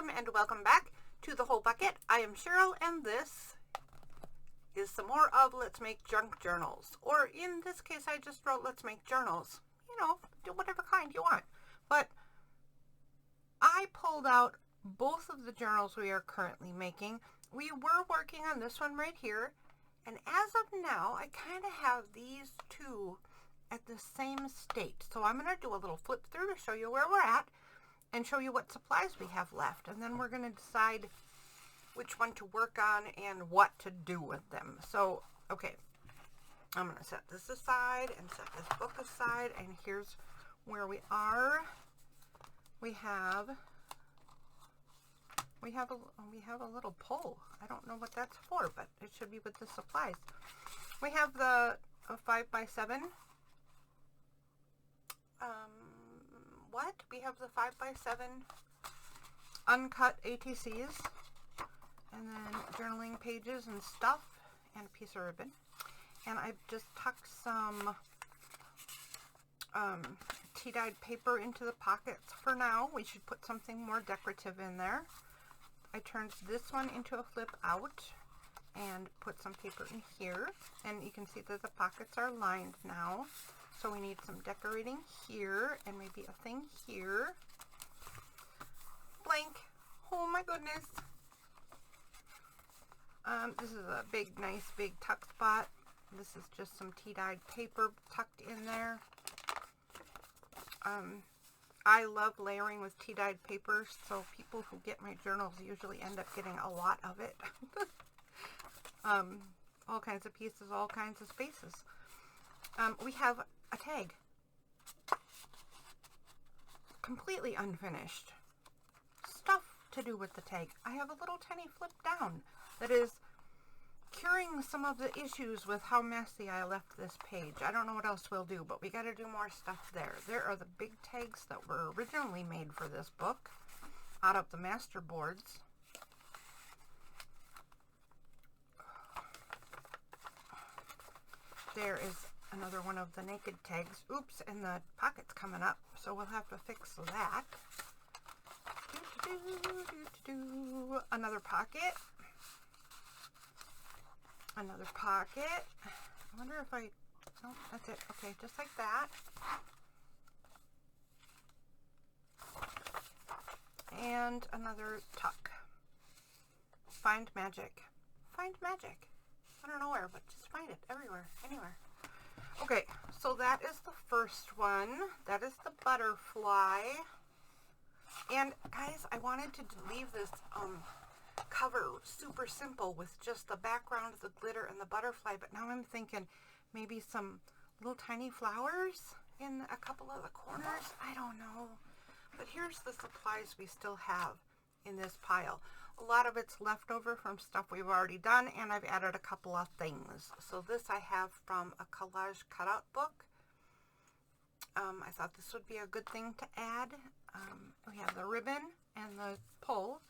and welcome back to The Whole Bucket. I am Cheryl, and this is some more of Let's Make Junk Journals. Or in this case, I just wrote Let's Make Journals. You know, do whatever kind you want. But I pulled out both of the journals we are currently making. We were working on this one right here, and as of now, I kind of have these two at the same state. So I'm going to do a little flip through to show you where we're at and show you what supplies we have left. And then we're going to decide which one to work on and what to do with them. So, okay, I'm going to set this aside and set this book aside. And here's where we are. We have a little pole. I don't know what that's for, but it should be with the supplies. We have the 5x7. We have the 5x7 uncut ATCs, and then journaling pages and stuff, and a piece of ribbon. And I've just tucked some tea-dyed paper into the pockets for now. We should put something more decorative in there. I turned this one into a flip out and put some paper in here, and you can see that the pockets are lined now. So we need some decorating here and maybe a thing here. Blank. Oh my goodness. This is a big, nice, big tuck spot. This is just some tea-dyed paper tucked in there. I love layering with tea-dyed paper, so people who get my journals usually end up getting a lot of it. All kinds of pieces, all kinds of spaces. We have a tag. Completely unfinished. Stuff to do with the tag. I have a little tiny flip down that is curing some of the issues with how messy I left this page. I don't know what else we'll do, but we got to do more stuff there. There are the big tags that were originally made for this book out of the master boards. There is another one of the naked tags. Oops, and the pocket's coming up, so we'll have to fix that. Another pocket. Another pocket. I wonder if no, that's it. Okay, just like that. And another tuck. Find magic. Find magic. I don't know where, but just find it everywhere, anywhere. Okay, so that is the first one. That is the butterfly. And guys, I wanted to leave this cover super simple with just the background, the glitter, and the butterfly, but now I'm thinking maybe some little tiny flowers in a couple of the corners. I don't know. But here's the supplies we still have in this pile. A lot of it's left over from stuff we've already done, and I've added a couple of things. So this I have from a collage cutout book. I thought this would be a good thing to add. We have the ribbon and the pole.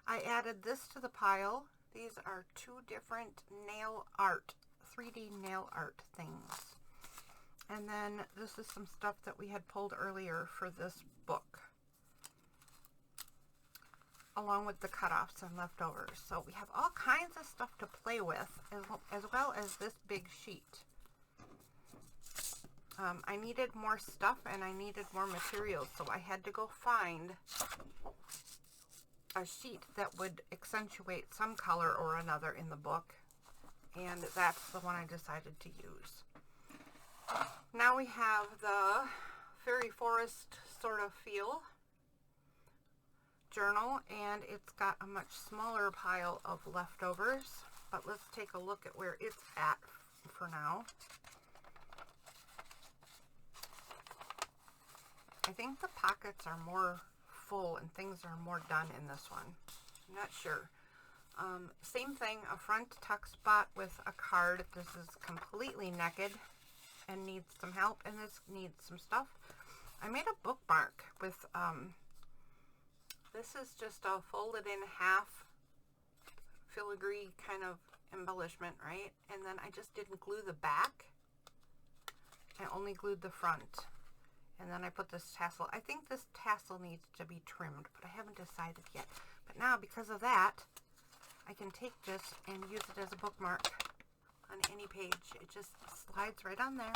I added this to the pile. These are two different nail art, 3D nail art things. And then this is some stuff that we had pulled earlier for this book, along with the cutoffs and leftovers. So we have all kinds of stuff to play with, as well as this big sheet. I needed more stuff and I needed more materials, so I had to go find a sheet that would accentuate some color or another in the book, and that's the one I decided to use. Now we have the fairy forest sort of feel journal, and it's got a much smaller pile of leftovers, but let's take a look at where it's at for now. I think the pockets are more full and things are more done in this one. I'm not sure. Same thing, a front tuck spot with a card. This is completely naked and needs some help, and this needs some stuff. I made a bookmark with this is just a folded in half filigree kind of embellishment, right? And then I just didn't glue the back. I only glued the front. And then I put this tassel. I think this tassel needs to be trimmed, but I haven't decided yet. But now, because of that, I can take this and use it as a bookmark on any page. It just slides right on there,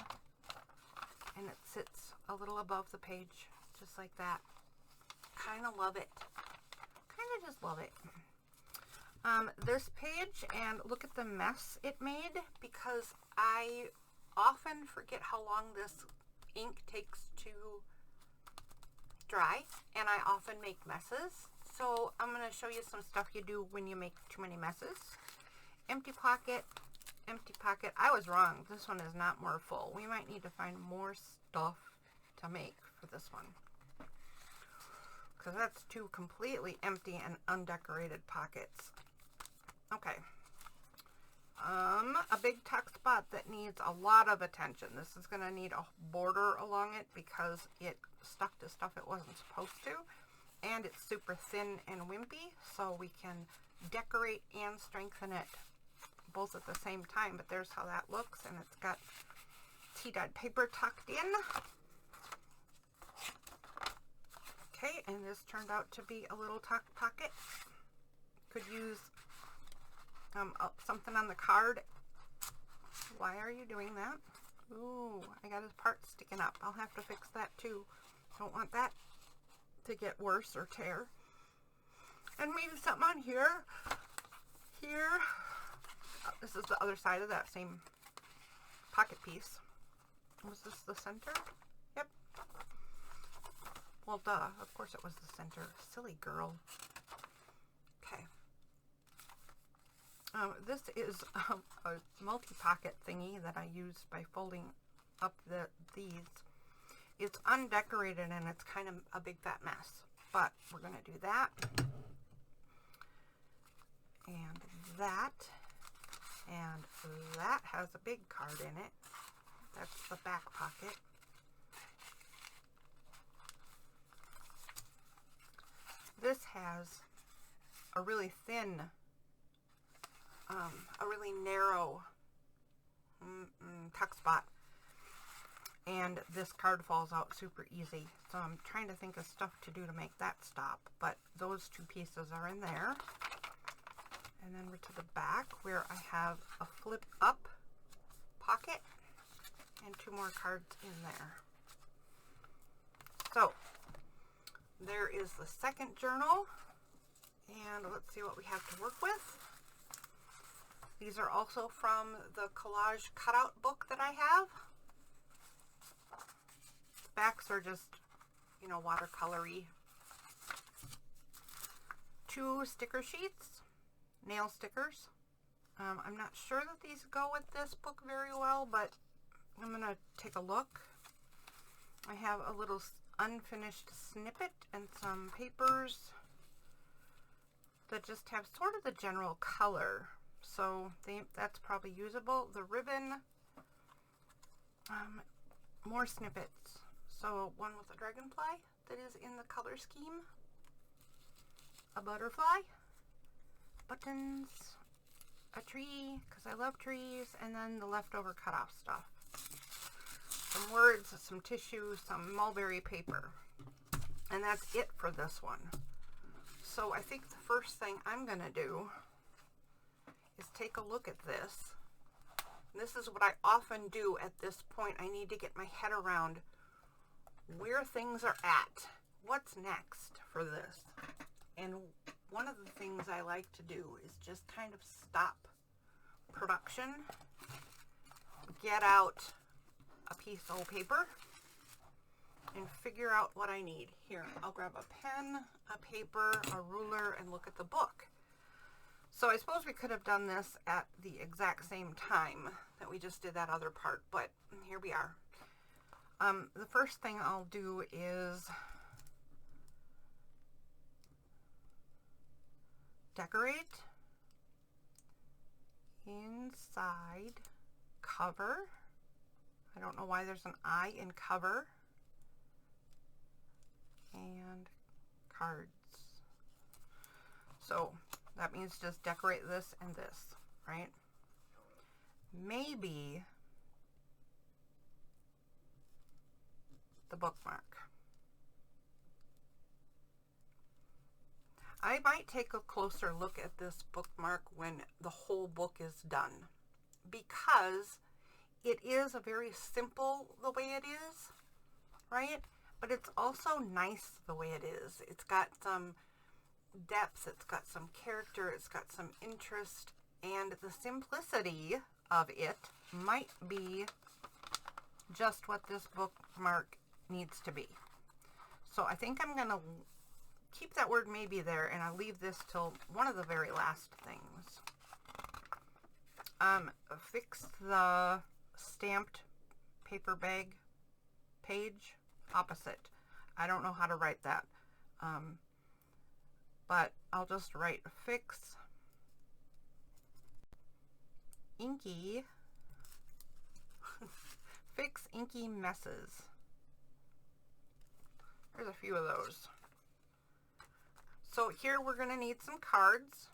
and it sits a little above the page, just like that. Kind of love it. Kind of just love it. This page, and look at the mess it made, because I often forget how long this ink takes to dry, and I often make messes. So I'm going to show you some stuff you do when you make too many messes. Empty pocket, empty pocket. I was wrong. This one is not more full. We might need to find more stuff to make for this one, because that's two completely empty and undecorated pockets. Okay. A big tuck spot that needs a lot of attention. This is going to need a border along it because it stuck to stuff it wasn't supposed to. And it's super thin and wimpy, so we can decorate and strengthen it both at the same time. But there's how that looks, and it's got tea-dyed paper tucked in. Okay, and this turned out to be a little tuck pocket. Could use something on the card. Why are you doing that? Ooh, I got his part sticking up. I'll have to fix that too. Don't want that to get worse or tear. And maybe something on here. Here. This is the other side of that same pocket piece. Was this the center? Yep. Well, duh. Of course it was the center. Silly girl. Okay. This is a multi-pocket thingy that I use by folding up these. It's undecorated and it's kind of a big fat mess, but we're going to do that and that, and that has a big card in it. That's the back pocket. This has a really thin, a really narrow tuck spot, and this card falls out super easy, so I'm trying to think of stuff to do to make that stop, but those two pieces are in there. And then we're to the back where I have a flip up pocket and two more cards in there. So there is the second journal, and let's see what we have to work with. These are also from the collage cutout book that I have. The backs are just, you know, watercolory. Two sticker sheets, nail stickers. I'm not sure that these go with this book very well, but I'm going to take a look. I have a little unfinished snippet and some papers that just have sort of the general color. So that's probably usable. The ribbon, more snippets. So one with a dragonfly that is in the color scheme, a butterfly, buttons, a tree, because I love trees, and then the leftover cutoff stuff. Some words, some tissue, some mulberry paper. And that's it for this one. So I think the first thing I'm going to do is take a look at this. This is what I often do at this point. I need to get my head around where things are at. What's next for this? And one of the things I like to do is just kind of stop production, get out a piece of paper, and figure out what I need. Here, I'll grab a pen, a paper, a ruler, and look at the book. So I suppose we could have done this at the exact same time that we just did that other part, but here we are. The first thing I'll do is decorate inside cover. I don't know why there's an I in cover. And cards. So that means just decorate this and this, right? Maybe the bookmark. I might take a closer look at this bookmark when the whole book is done, because it is a very simple the way it is, right? But it's also nice the way it is. It's got some depth, it's got some character, it's got some interest, and the simplicity of it might be just what this bookmark needs to be. So I think I'm going to keep that word maybe there, and I'll leave this till one of the very last things. Fix the stamped paper bag page opposite. I don't know how to write that, but I'll just write fix inky fix inky messes. There's a few of those. So here we're going to need some cards.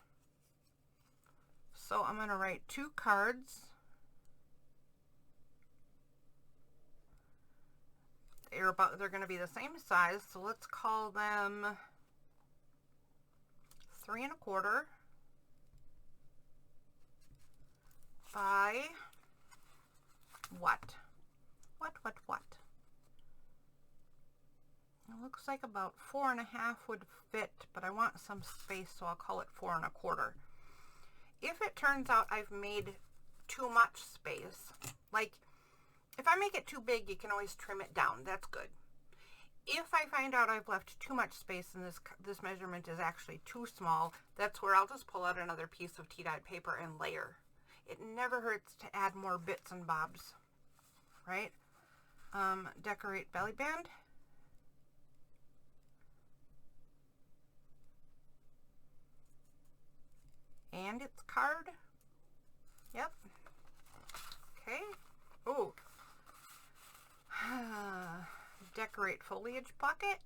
So I'm going to write 2 cards. They're going to be the same size, so let's call them 3 1/4 by what? What? It looks like about 4 1/2 would fit, but I want some space, so I'll call it 4 1/4. If it turns out I've made too much space, like if I make it too big, you can always trim it down. That's good. If I find out I've left too much space and this measurement is actually too small, that's where I'll just pull out another piece of tea-dyed paper and layer. It never hurts to add more bits and bobs, right? Decorate belly band. And its card. Yep. Okay. Oh. Decorate foliage pocket.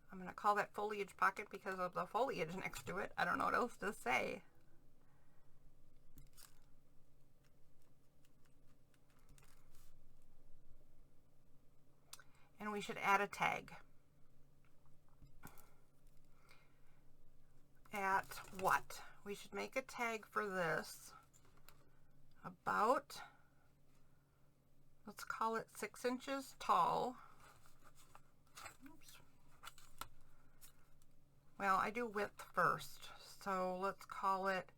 I'm going to call that foliage pocket because of the foliage next to it. I don't know what else to say. And we should add a tag. At what? We should make a tag for this about, let's call it 6 inches tall. Oops. Well, I do width first, so let's call it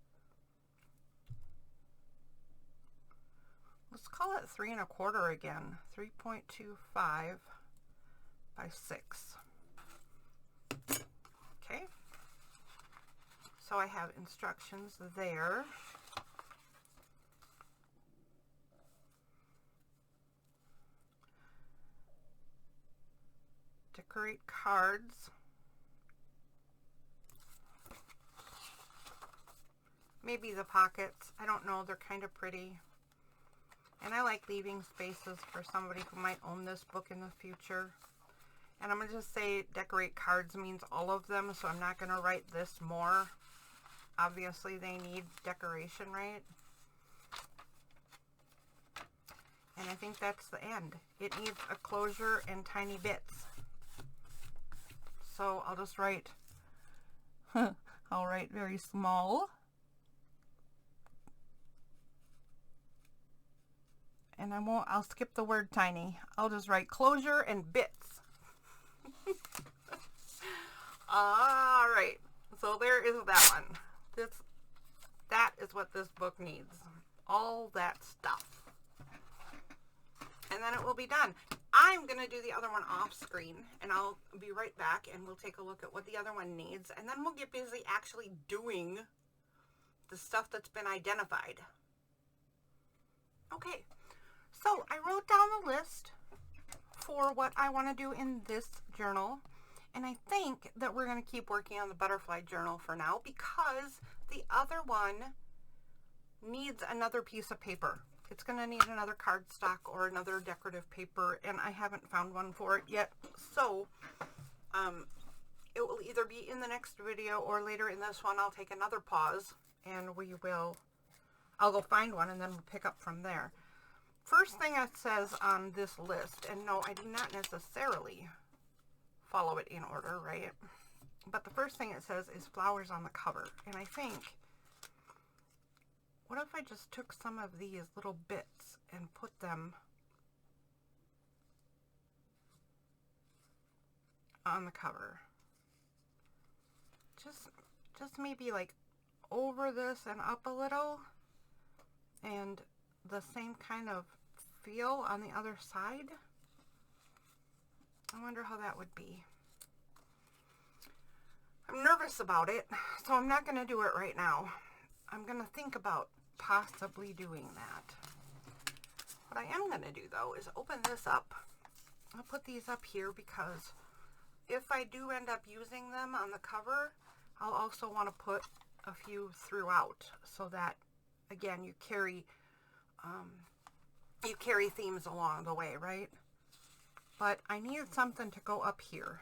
3 1/4 again. 3.25 by 6. Okay. So I have instructions there. Decorate cards. Maybe the pockets. I don't know. They're kind of pretty. And I like leaving spaces for somebody who might own this book in the future. And I'm going to just say decorate cards means all of them, so I'm not going to write this more. Obviously, they need decoration, right? And I think that's the end. It needs a closure and tiny bits. So I'll just write, I'll write very small. And I'll skip the word tiny. I'll just write closure and bits. All right. So there is that one. That is what this book needs. All that stuff. And then it will be done. I'm going to do the other one off screen, and I'll be right back, and we'll take a look at what the other one needs, and then we'll get busy actually doing the stuff that's been identified. Okay, so I wrote down the list for what I want to do in this journal, and I think that we're going to keep working on the butterfly journal for now because the other one needs another piece of paper. It's going to need another cardstock or another decorative paper, and I haven't found one for it yet. So it will either be in the next video or later in this one. I'll take another pause and I'll go find one and then we'll pick up from there. first thing it says on this list, and no, I do not necessarily follow it in order, right? But the first thing it says is flowers on the cover. And I think, what if I just took some of these little bits and put them on the cover? Just maybe like over this and up a little, and the same kind of feel on the other side. I wonder how that would be. I'm nervous about it, so I'm not going to do it right now. I'm going to think about possibly doing that. What I am going to do though is open this up. I'll put these up here because if I do end up using them on the cover, I'll also want to put a few throughout so that, again, you carry themes along the way, right? But I needed something to go up here,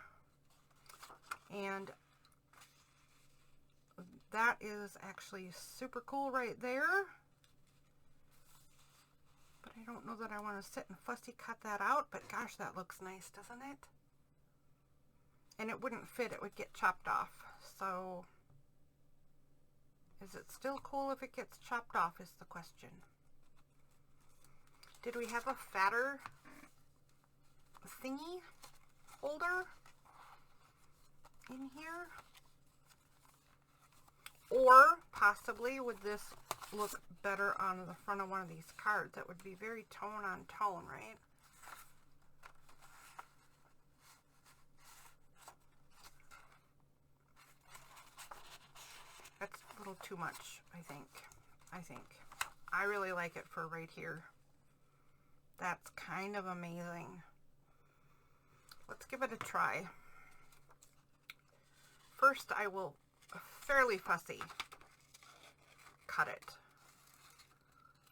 and that is actually super cool right there. But I don't know that I want to sit and fussy cut that out, but gosh, that looks nice, doesn't it? And it wouldn't fit, it would get chopped off. So, is it still cool if it gets chopped off is the question. Did we have a fatter thingy holder in here? Or possibly would this look better on the front of one of these cards? That would be very tone on tone, right? That's a little too much, I think. I really like it for right here. That's kind of amazing. Let's give it a try. First, I will fairly fussy cut it.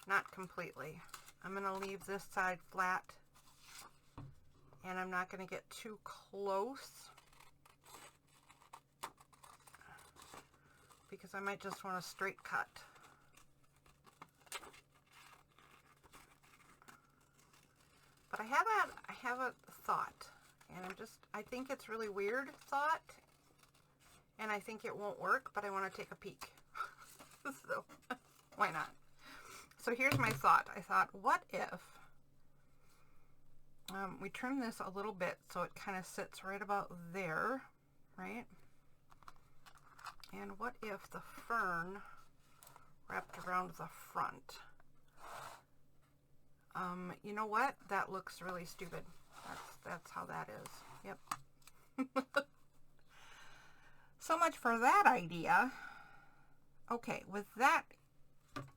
Not completely. I'm going to leave this side flat, and I'm not going to get too close because I might just want a straight cut. But I have a thought, and I think it's really weird thought, and I think it won't work, but I want to take a peek. So, why not? So here's my thought. I thought, what if we trim this a little bit so it kind of sits right about there, right? And what if the fern wrapped around the front? You know what? That looks really stupid. That's how that is. Yep. So much for that idea. Okay, with that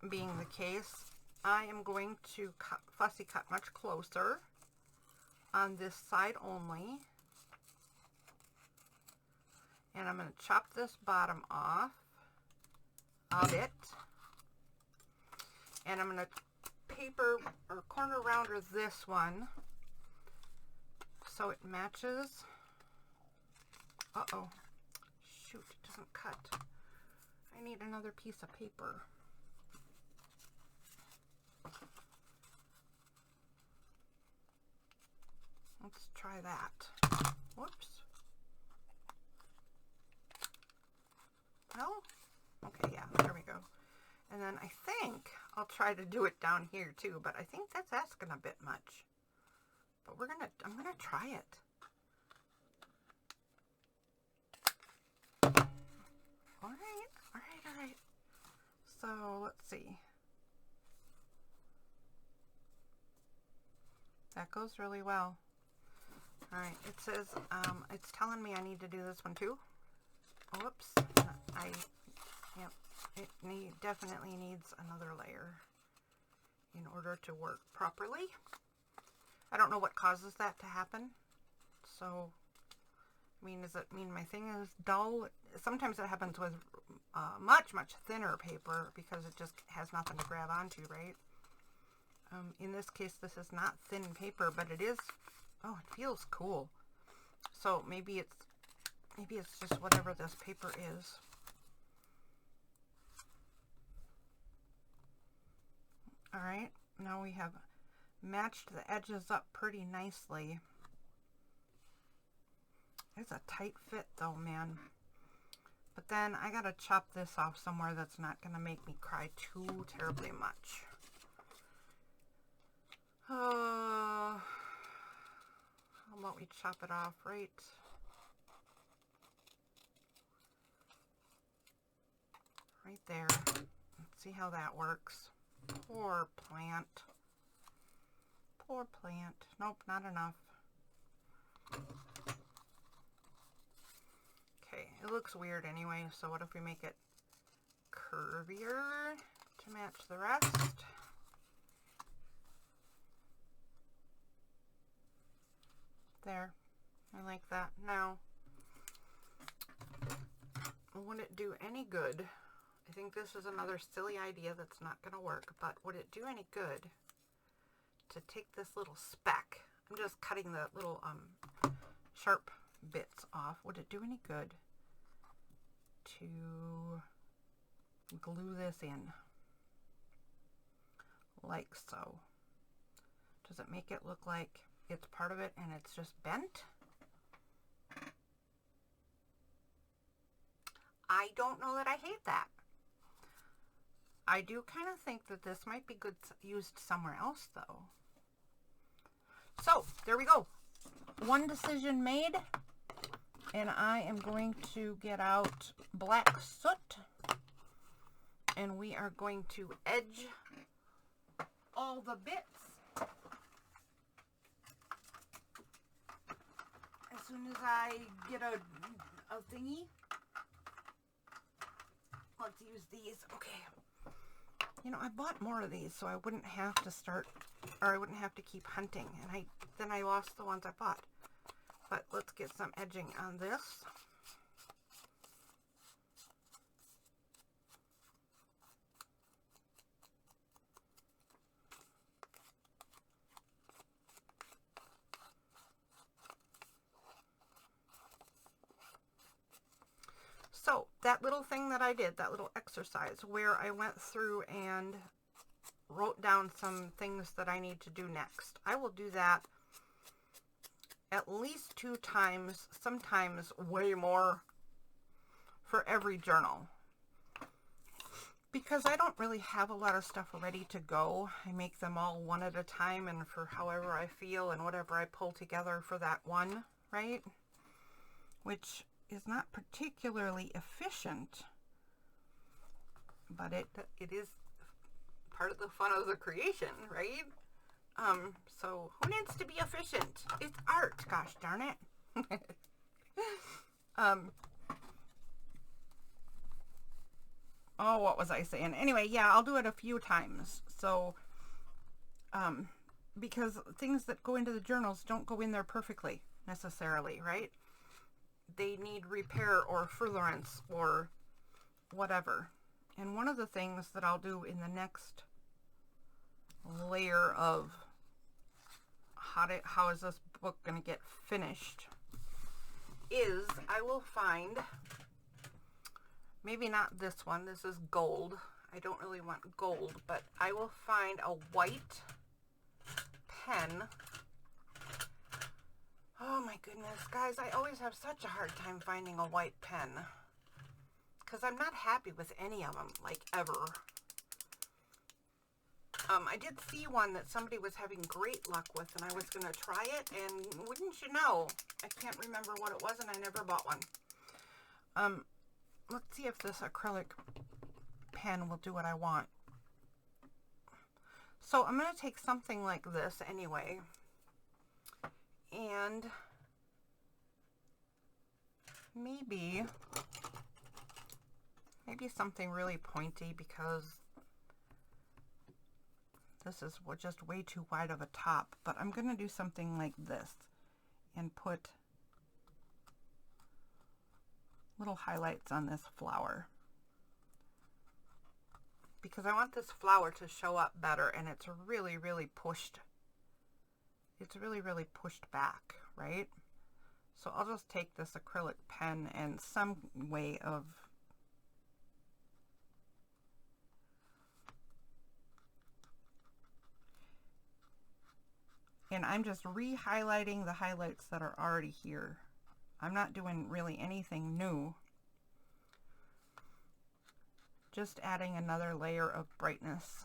being the case, I am going to fussy cut much closer on this side only. And I'm going to chop this bottom off of it. And I'm going to paper or corner rounder this one so it matches. Uh-oh. Shoot, it doesn't cut. I need another piece of paper. Let's try that. Whoops. No? Okay, yeah, there we go. And then I think I'll try to do it down here too, but I think that's asking a bit much. But I'm gonna try it. All right. So let's see. That goes really well. All right, it says, it's telling me I need to do this one too. Whoops. Yep, it definitely needs another layer in order to work properly. I don't know what causes that to happen. So, I mean, does it mean my thing is dull? Sometimes it happens with much, much thinner paper because it just has nothing to grab onto, right? In this case, this is not thin paper, but it is, oh, it feels cool. So maybe it's just whatever this paper is. All right, now we have matched the edges up pretty nicely. It's a tight fit though, man. But then I gotta chop this off somewhere that's not gonna make me cry too terribly much. How about we chop it off right there. Let's see how that works. Poor plant. Poor plant. Nope, not enough. Okay, it looks weird anyway, so what if we make it curvier to match the rest? There. I like that. Now, would it do any good? I think this is another silly idea that's not going to work, but would it do any good to take this little speck? I'm just cutting the little sharp bits off. Would it do any good to glue this in like so? Does it make it look like it's part of it and it's just bent? I don't know that I hate that. I do kind of think that this might be good used somewhere else though. So there we go. One decision made, and I am going to get out black soot and we are going to edge all the bits as soon as I get a thingy. Let's use these. Okay. You know, I bought more of these so I wouldn't have to start, or I wouldn't have to keep hunting, and then I lost the ones I bought. But let's get some edging on this. So that little thing that I did, that little exercise where I went through and wrote down some things that I need to do next, I will do that at least 2 times, sometimes way more, for every journal. Because I don't really have a lot of stuff ready to go. I make them all one at a time and for however I feel and whatever I pull together for that one, right? Which is not particularly efficient, but it is part of the fun of the creation, right? So who needs to be efficient? It's art, gosh darn it. Oh, what was I saying? Anyway, yeah, I'll do it a few times. So, because things that go into the journals don't go in there perfectly necessarily, right? They need repair or furtherance or whatever. And one of the things that I'll do in the next layer of how is this book going to get finished is I will find, maybe not this one, this is gold. I don't really want gold, but I will find a white pen. Oh my goodness, guys, I always have such a hard time finding a white pen because I'm not happy with any of them, like ever. I did see one that somebody was having great luck with, and I was going to try it, and wouldn't you know, I can't remember what it was, and I never bought one. Let's see if this acrylic pen will do what I want. So I'm going to take something like this anyway, and maybe something really pointy, because this is just way too wide of a top, but I'm going to do something like this and put little highlights on this flower, because I want this flower to show up better, and it's really pushed. It's really pushed back, right? So I'll just take this acrylic pen and some way of And I'm just re-highlighting the highlights that are already here. I'm not doing really anything new. Just adding another layer of brightness.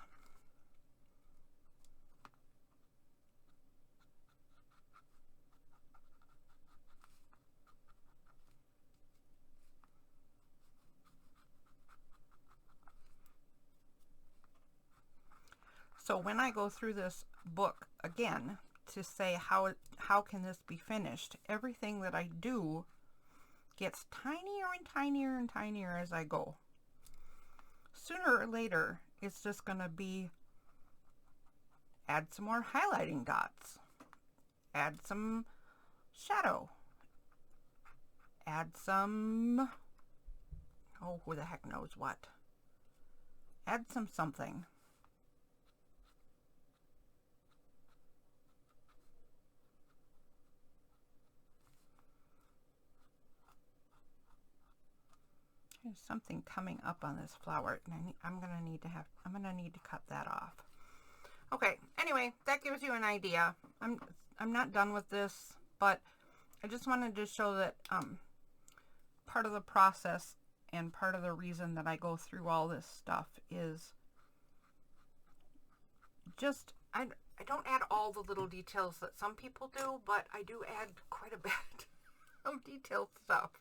So when I go through this book again to say how can this be finished, everything that I do gets tinier and tinier and tinier as I go. Sooner or later, it's just going to be add some more highlighting dots, add some shadow, add some, oh, who the heck knows what, add some something. There's something coming up on this flower, and I'm gonna need to cut that off. Okay, anyway, that gives you an idea. I'm not done with this, but I just wanted to show that part of the process and part of the reason that I go through all this stuff is just I don't add all the little details that some people do, but I do add quite a bit of detailed stuff.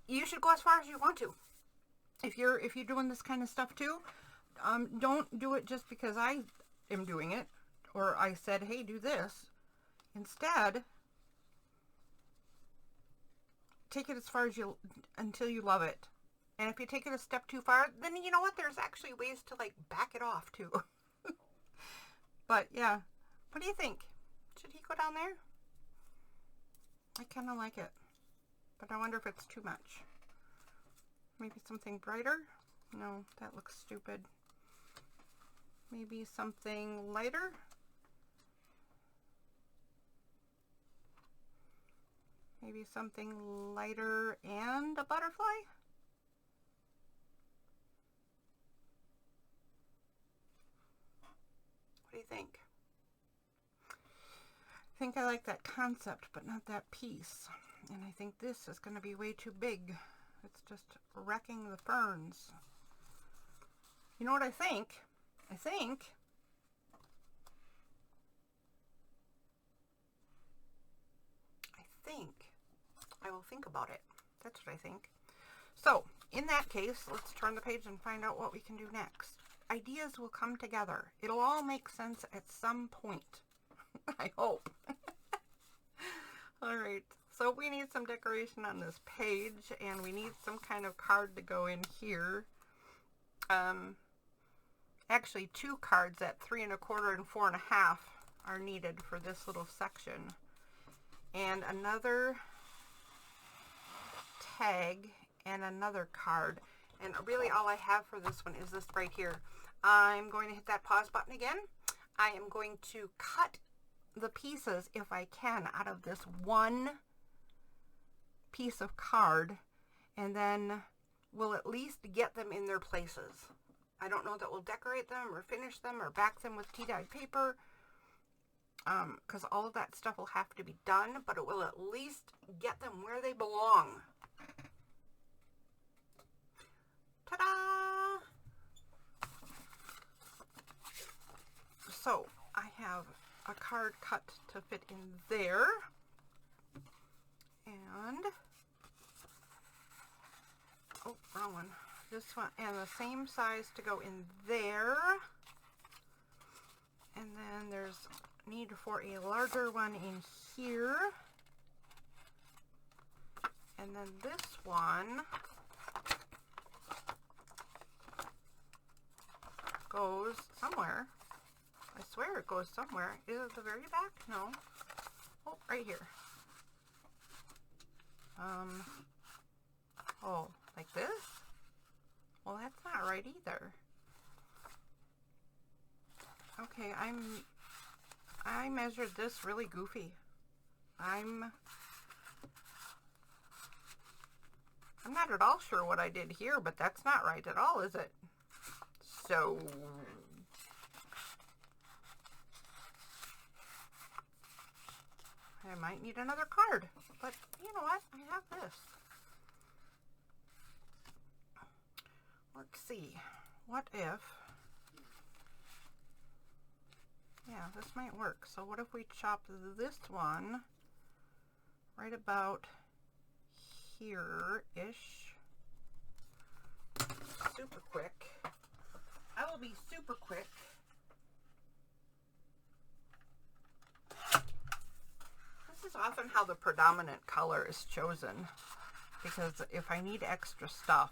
You should go as far as you want to. If you're doing this kind of stuff too, don't do it just because I am doing it or I said, hey, do this. Instead, take it as far as until you love it. And if you take it a step too far, then you know what? There's actually ways to like back it off too. But yeah, what do you think? Should he go down there? I kind of like it. But I wonder if it's too much. Maybe something brighter? No, that looks stupid. Maybe something lighter? Maybe something lighter and a butterfly? What do you think? I think I like that concept, but not that piece. And I think this is going to be way too big. It's just wrecking the ferns. You know what I think? I think I will think about it. That's what I think. So, in that case, let's turn the page and find out what we can do next. Ideas will come together. It'll all make sense at some point. I hope. All right. So we need some decoration on this page, and we need some kind of card to go in here. Actually, 2 cards at 3 1/4 and 4 1/2 are needed for this little section. And another tag and another card. And really all I have for this one is this right here. I'm going to hit that pause button again. I am going to cut the pieces, if I can, out of this one piece of card, and then we'll at least get them in their places. I don't know that we'll decorate them or finish them or back them with tea-dyed paper, because all of that stuff will have to be done, but it will at least get them where they belong. Ta-da! So I have a card cut to fit in there, and oh, wrong one. This one, and the same size to go in there, and then there's need for a larger one in here, and then this one goes somewhere. I swear it goes somewhere. Is it the very back? No. Oh, right here. Oh, like this? Well, that's not right either. Okay, I measured this really goofy. I'm not at all sure what I did here, but that's not right at all, is it? So I might need another card, but you know what? I have this. Let's see. What if... Yeah, this might work. So what if we chop this one right about here-ish? Super quick. I will be super quick. This is often how the predominant color is chosen, because if I need extra stuff,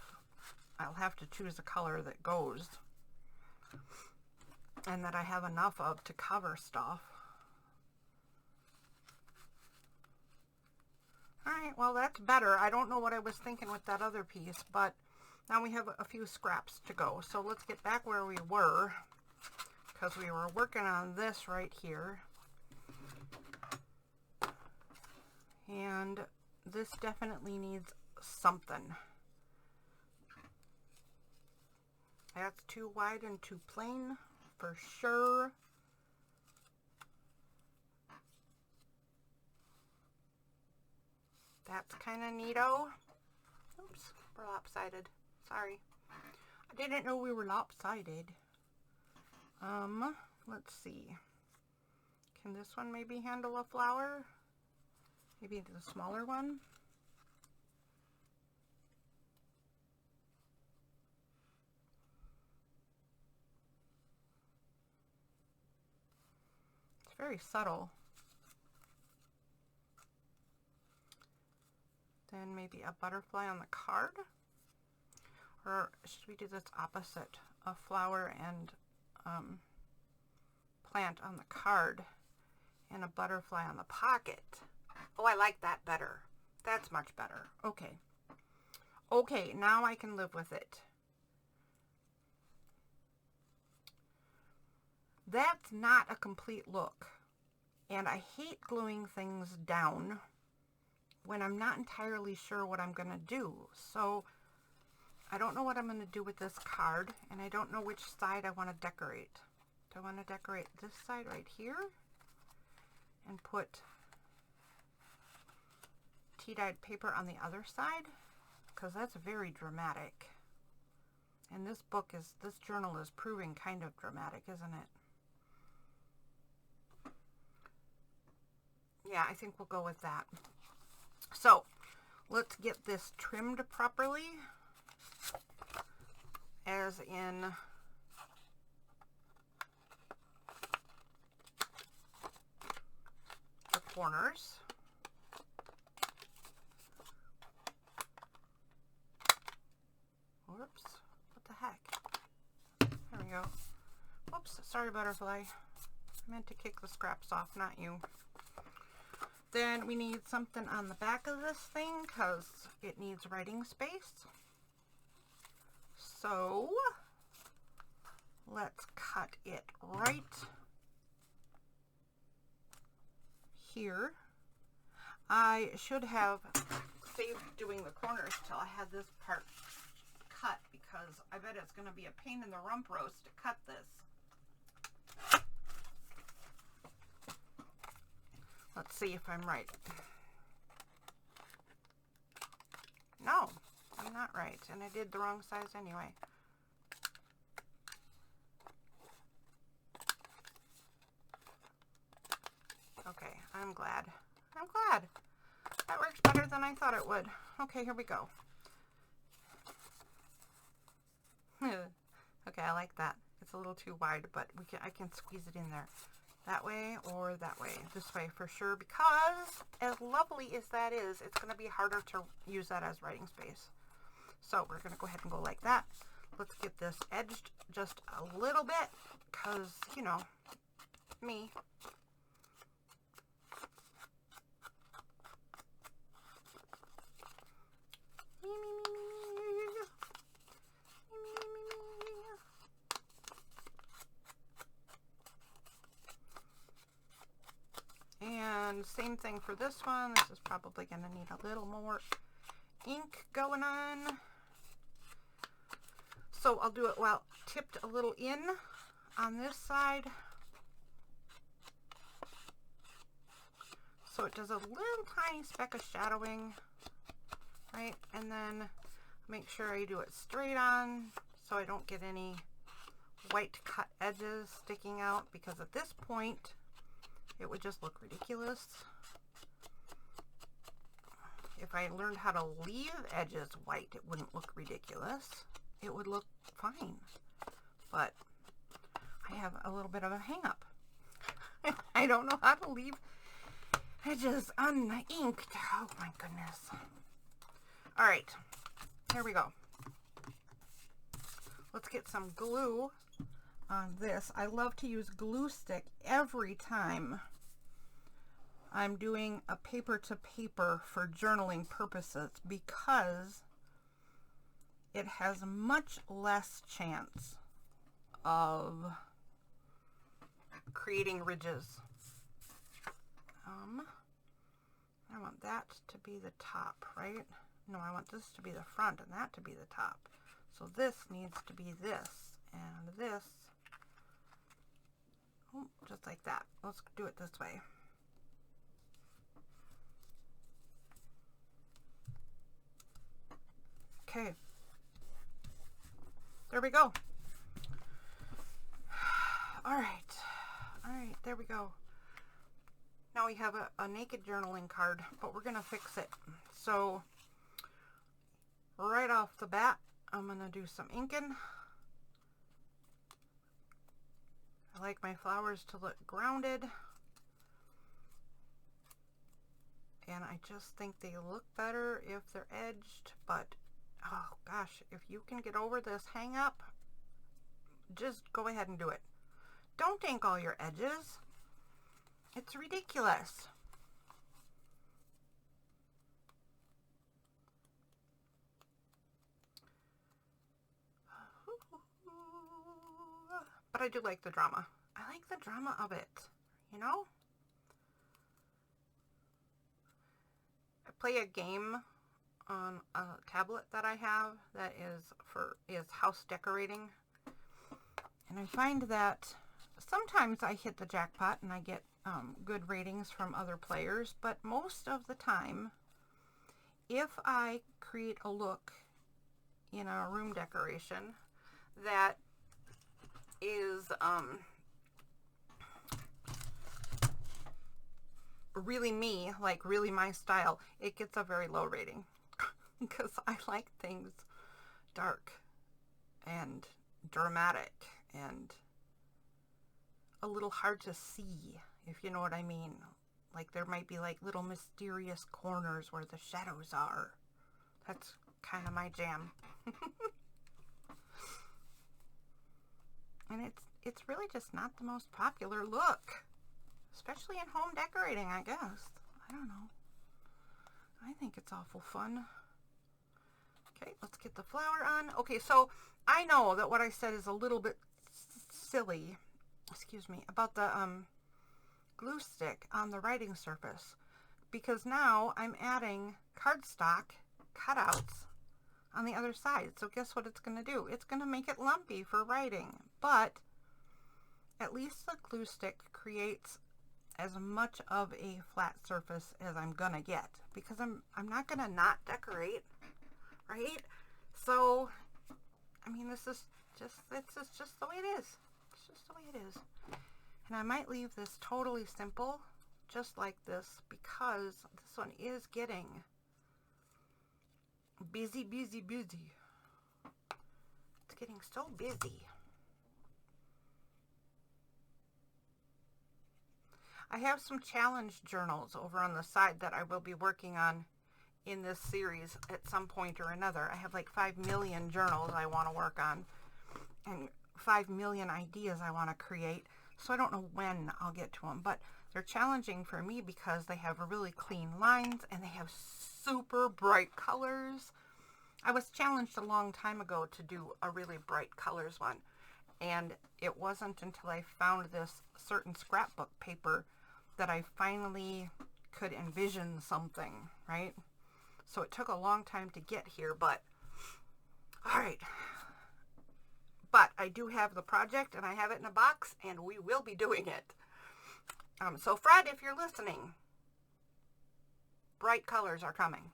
I'll have to choose a color that goes and that I have enough of to cover stuff. Alright, well that's better. I don't know what I was thinking with that other piece, but now we have a few scraps to go. So let's get back where we were, because we were working on this right here. And this definitely needs something. That's too wide and too plain for sure. That's kind of neato. Oops, we're lopsided. Sorry. I didn't know we were lopsided. Let's see. Can this one maybe handle a flower? Maybe the smaller one? It's very subtle. Then maybe a butterfly on the card? Or should we do this opposite? A flower and plant on the card and a butterfly on the pocket. Oh, I like that better. That's much better. Okay. Okay, now I can live with it. That's not a complete look. And I hate gluing things down when I'm not entirely sure what I'm going to do. So I don't know what I'm going to do with this card, and I don't know which side I want to decorate. Do I want to decorate this side right here and put tea-dyed paper on the other side? Because that's very dramatic. And this journal is proving kind of dramatic, isn't it? Yeah, I think we'll go with that. So, let's get this trimmed properly, as in the corners. Whoops, what the heck? There we go. Whoops, sorry butterfly. I meant to kick the scraps off, not you. Then we need something on the back of this thing because it needs writing space. So let's cut it right here. I should have saved doing the corners till I had this part cut, because I bet it's going to be a pain in the rump roast to cut this. Let's see if I'm right. No, I'm not right, and I did the wrong size anyway. Okay, I'm glad. I'm glad. That works better than I thought it would. Okay, here we go. Okay, I like that. It's a little too wide, but I can squeeze it in there. That way or that way. This way for sure, because as lovely as that is, it's going to be harder to use that as writing space. So we're going to go ahead and go like that. Let's get this edged just a little bit, because, you know, me. And same thing for this one. This is probably going to need a little more ink going on. So I'll do it while tipped a little in on this side. So it does a little tiny speck of shadowing, right? And then make sure I do it straight on so I don't get any white cut edges sticking out, because at this point it would just look ridiculous. If I learned how to leave edges white, it wouldn't look ridiculous. It would look fine. But I have a little bit of a hang up. I don't know how to leave edges uninked. Oh my goodness. All right, here we go. Let's get some glue on this. I love to use glue stick every time I'm doing a paper to paper for journaling purposes, because it has much less chance of creating ridges. I want that to be the top, right? No, I want this to be the front and that to be the top. So this needs to be this and this. Oh, just like that. Let's do it this way. Okay. There we go. All right, there we go. Now we have a naked journaling card, but we're gonna fix it. So right off the bat, I'm gonna do some inking. I like my flowers to look grounded, and I just think they look better if they're edged. But oh gosh, if you can get over this hang up, just go ahead and do it. Don't ink all your edges. It's ridiculous. But I do like the drama. I like the drama of it, you know? I play a game on a tablet that I have that is house decorating. And I find that sometimes I hit the jackpot and I get good ratings from other players, but most of the time, if I create a look in a room decoration that is really me, like really my style, it gets a very low rating because I like things dark and dramatic and a little hard to see, if you know what I mean. Like there might be like little mysterious corners where the shadows are. That's kind of my jam. And it's really just not the most popular look, especially in home decorating, I guess. I don't know. I think it's awful fun. Okay, let's get the flower on. Okay, so I know that what I said is a little bit silly, excuse me, about the glue stick on the writing surface, because now I'm adding cardstock cutouts on the other side. So guess what it's going to do? It's going to make it lumpy for writing, but at least the glue stick creates as much of a flat surface as I'm going to get, because I'm not going to not decorate, right? So, I mean, this is just the way it is. It's just the way it is. And I might leave this totally simple, just like this, because this one is getting busy. It's getting so busy. I have some challenge journals over on the side that I will be working on in this series at some point or another. I have like 5 million journals I want to work on and 5 million ideas I want to create. So I don't know when I'll get to them, but they're challenging for me because they have really clean lines and they have super bright colors. I was challenged a long time ago to do a really bright colors one, and it wasn't until I found this certain scrapbook paper that I finally could envision something, right? So it took a long time to get here, but all right. But I do have the project and I have it in a box and we will be doing it. So Fred, if you're listening, bright colors are coming.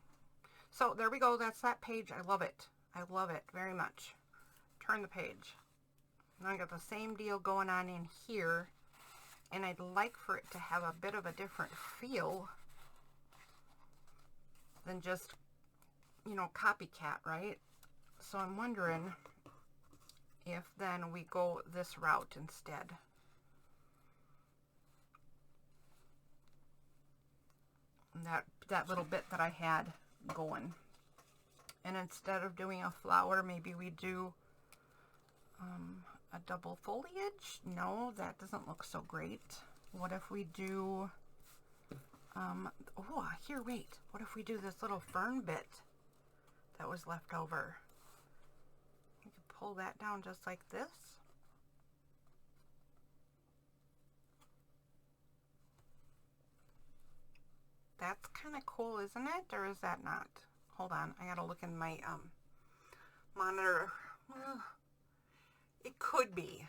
So there we go. That's that page. I love it. I love it very much. Turn the page. Now I got the same deal going on in here, and I'd like for it to have a bit of a different feel than just, you know, copycat, right? So I'm wondering if then we go this route instead. And that little bit that I had going. And instead of doing a flower, maybe we do a double foliage. No, that doesn't look so great. What if we do, oh, here, wait. What if we do this little fern bit that was left over? You can pull that down just like this. That's kind of cool, isn't it? Or is that not? Hold on, I gotta look in my monitor. It could be.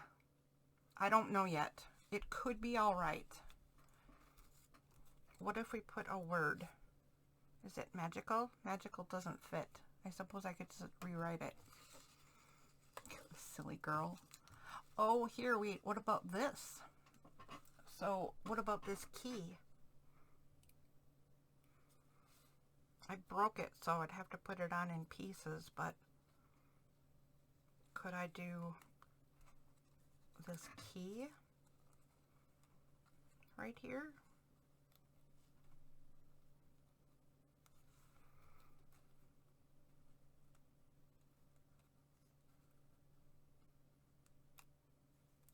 I don't know yet. It could be all right. What if we put a word? Is it magical? Magical doesn't fit. I suppose I could just rewrite it. Silly girl. Oh, here, wait, what about this? So, what about this key? I broke it, so I'd have to put it on in pieces, but could I do this key right here?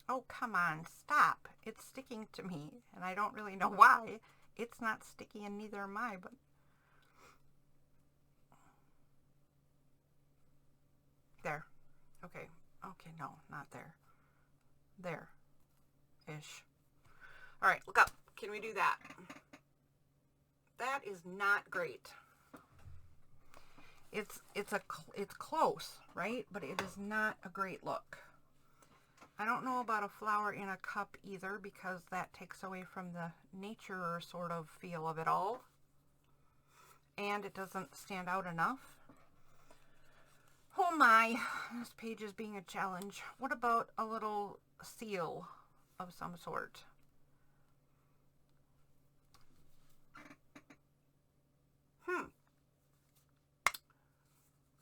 Oh, come on, stop. It's sticking to me, and I don't really know why. It's not sticky, and neither am I, but there. Okay. Okay, no, not there. There-ish. All right, look up. Can we do that? That is not great. It's close, right? But it is not a great look. I don't know about a flower in a cup either, because that takes away from the nature sort of feel of it all. And it doesn't stand out enough. Oh my, this page is being a challenge. What about a little seal of some sort?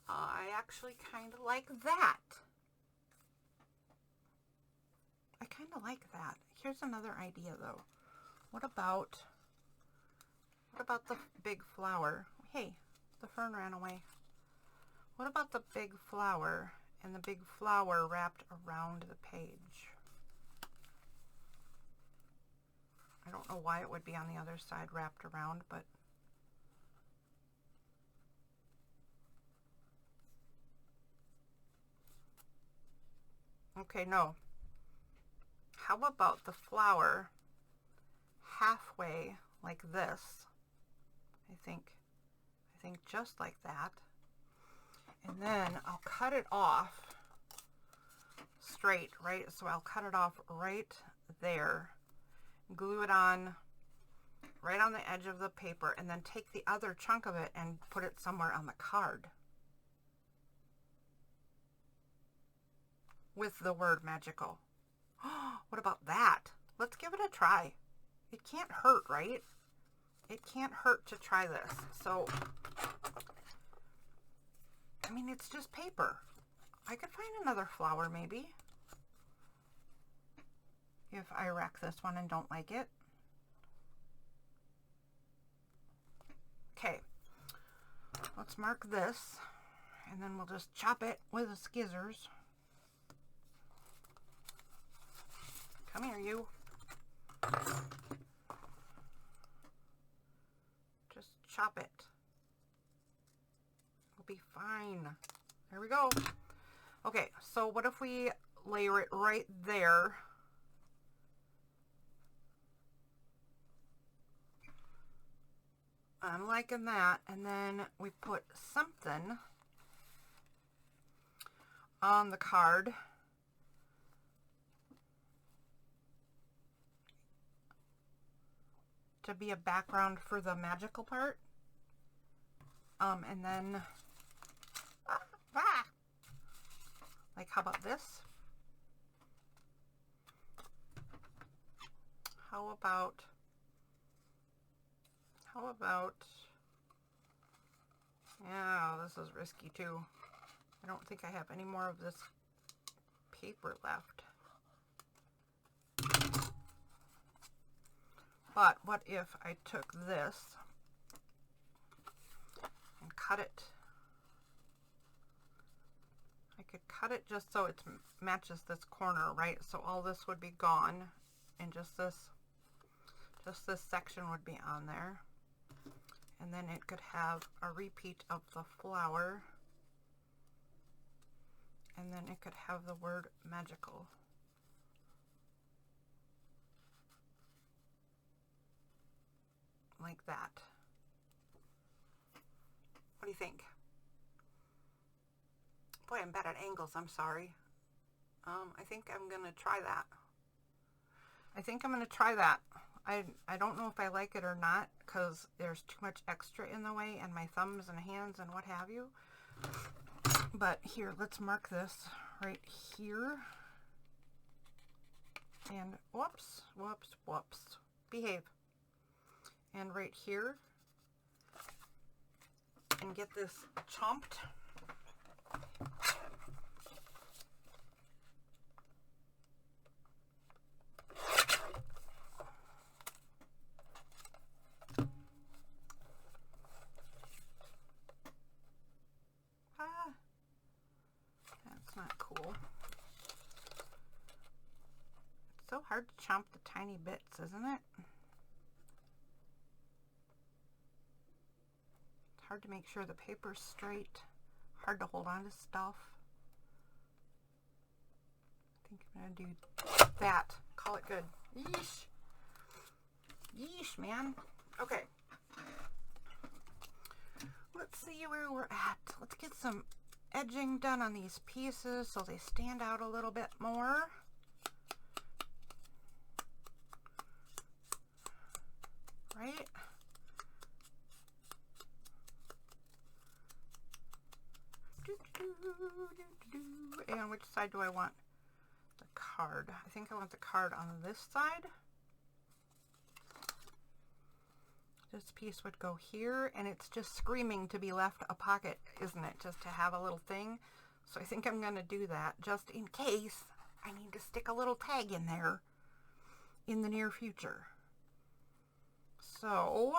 I actually kind of like that. I kind of like that. Here's another idea though. What about the big flower? Hey, the fern ran away. What about the big flower and the big flower wrapped around the page? I don't know why it would be on the other side wrapped around, but okay, no. How about the flower halfway like this? I think just like that. And then I'll cut it off straight, right? So I'll cut it off right there, glue it on right on the edge of the paper, and then take the other chunk of it and put it somewhere on the card with the word magical. What about that? Let's give it a try. It can't hurt, right? It can't hurt to try this. So, I mean, it's just paper. I could find another flower maybe, if I wreck this one and don't like it. Okay, let's mark this, and then we'll just chop it with the scissors. Come here, you. Just chop it. It'll be fine. There we go. Okay, so what if we layer it right there? I'm liking that. And then we put something on the card. To be a background for the magical part. And then, like, how about this? How about, yeah, this is risky too. I don't think I have any more of this paper left. But what if I took this and cut it? I could cut it just so it matches this corner, right? So all this would be gone and just this section would be on there. And then it could have a repeat of the flower. And then it could have the word magical. Like that. What do you think? Boy, I'm bad at angles, I'm sorry. I think I'm gonna try that. I don't know if I like it or not because there's too much extra in the way and my thumbs and hands and what have you. But here, let's mark this right here. And whoops, behave. And right here. And get this chomped. That's not cool. It's so hard to chomp the tiny bits, isn't it? It's hard to make sure the paper's straight. Hard to hold on to stuff. I think I'm gonna do that. Call it good. Yeesh. Yeesh, man. Okay. Let's see where we're at. Let's get some edging done on these pieces so they stand out a little bit more. Right? And which side do I want the card? I think I want the card on this side. This piece would go here, and it's just screaming to be left a pocket, isn't it? Just to have a little thing. So I think I'm going to do that just in case I need to stick a little tag in there in the near future. So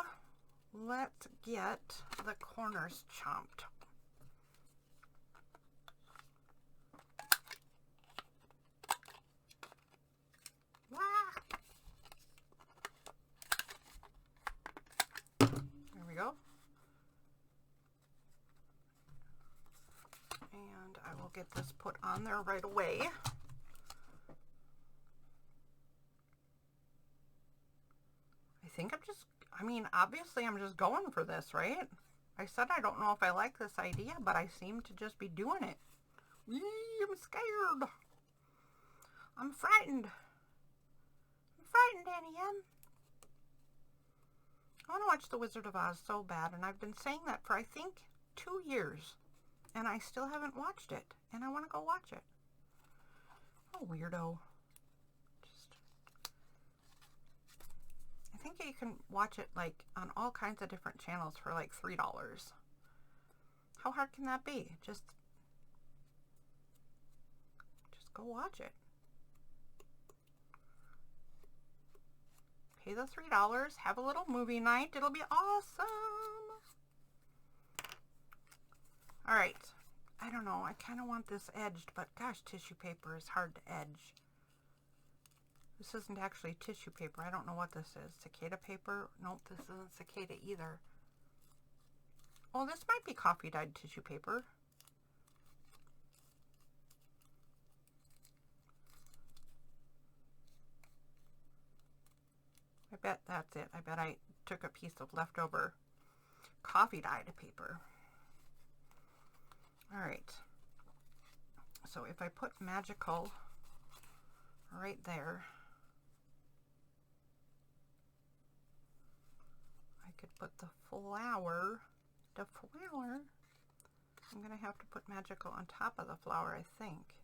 let's get the corners chomped. There we go. And I will get this put on there right away. I mean, obviously I'm just going for this, right? I said I don't know if I like this idea, but I seem to just be doing it. Yee, I'm scared. I'm frightened. I'm frightened, Annie M. I want to watch The Wizard of Oz so bad, and I've been saying that for, I think, 2 years. And I still haven't watched it, and I want to go watch it. Oh, weirdo. I think you can watch it like on all kinds of different channels for like $3. How hard can that be? Just go watch it. Pay the $3, have a little movie night. It'll be awesome. All right. I don't know. I kind of want this edged, but gosh, tissue paper is hard to edge. This isn't actually tissue paper. I don't know what this is. Cicada paper? Nope, this isn't cicada either. Oh, this might be coffee dyed tissue paper. I bet that's it. I bet I took a piece of leftover coffee dyed paper. All right. So if I put magical right there, I could put the flower the flower. I'm going to have to put magical on top of the flower, I think.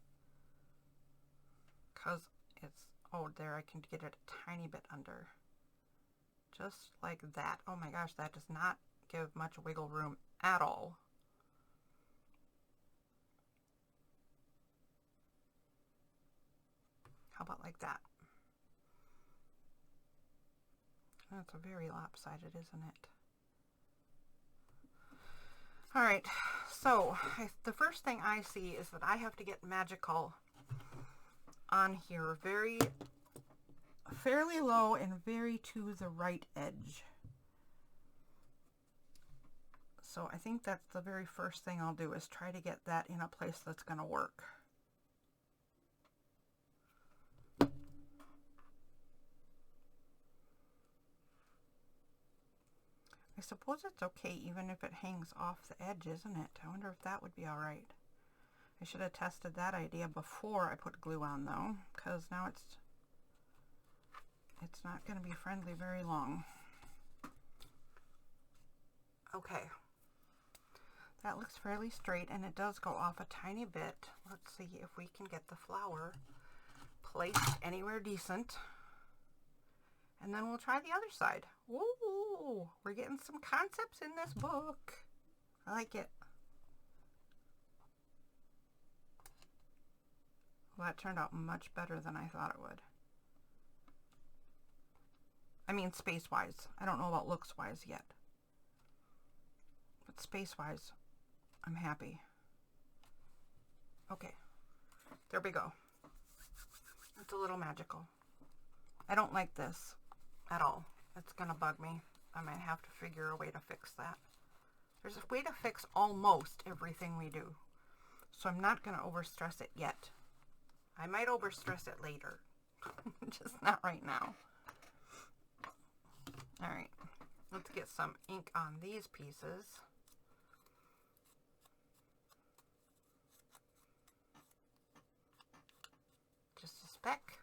Because it's, oh, there, I can get it a tiny bit under. Just like that. Oh my gosh, that does not give much wiggle room at all. How about like that? That's a very lopsided, isn't it? All right, so the first thing I see is that I have to get magical on here fairly low and very to the right edge. So I think that's the very first thing I'll do, is try to get that in a place that's going to work. I suppose it's okay even if it hangs off the edge, isn't it? I wonder if that would be all right. I should have tested that idea before I put glue on though, because now it's not going to be friendly very long. Okay. That looks fairly straight, and it does go off a tiny bit. Let's see if we can get the flower placed anywhere decent. And then we'll try the other side. Whoa, we're getting some concepts in this book. I like it. Well, that turned out much better than I thought it would. I mean, space-wise. I don't know about looks-wise yet. But space-wise, I'm happy. Okay, there we go. It's a little magical. I don't like this at all. It's gonna bug me. I might have to figure a way to fix that. There's a way to fix almost everything we do. So I'm not gonna overstress it yet. I might overstress it later. Just not right now. All right, let's get some ink on these pieces. Just a speck.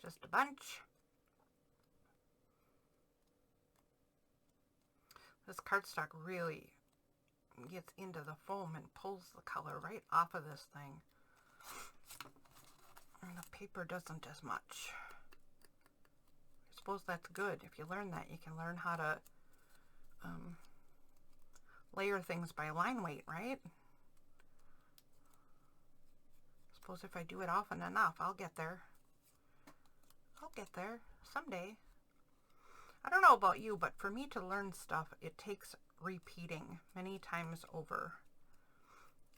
Just a bunch. This cardstock really gets into the foam and pulls the color right off of this thing. And the paper doesn't as much. I suppose that's good. If you learn that, you can learn how to layer things by line weight, right? I suppose if I do it often enough, I'll get there. I'll get there someday. I don't know about you, but for me to learn stuff, it takes repeating many times over.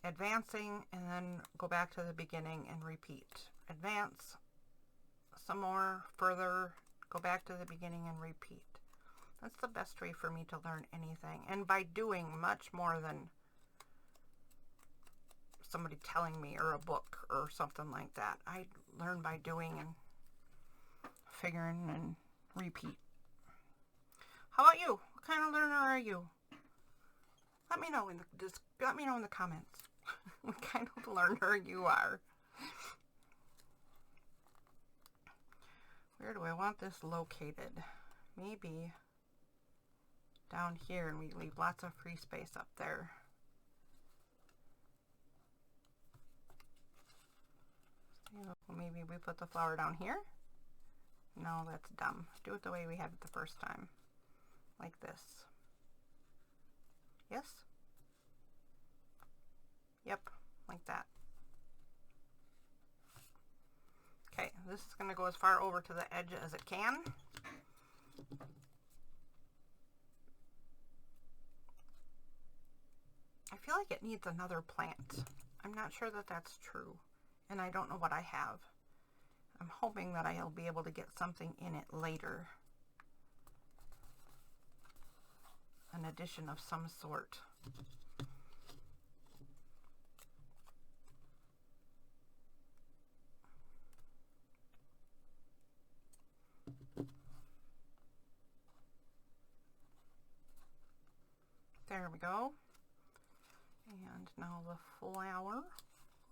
Advancing and then go back to the beginning and repeat. Advance some more, further, go back to the beginning and repeat. That's the best way for me to learn anything. And by doing much more than somebody telling me, or a book or something like that. I learn by doing and figuring and repeat. How about you? What kind of learner are you? Let me know in the comments what kind of learner you are. Where do I want this located? Maybe down here, and we leave lots of free space up there. Maybe we put the flower down here. No, that's dumb. Do it the way we had it the first time. Like this. Yes? Yep, like that. Okay, this is going to go as far over to the edge as it can. I feel like it needs another plant. I'm not sure that that's true, and I don't know what I have. I'm hoping that I'll be able to get something in it later. An addition of some sort. There we go. And now the flower.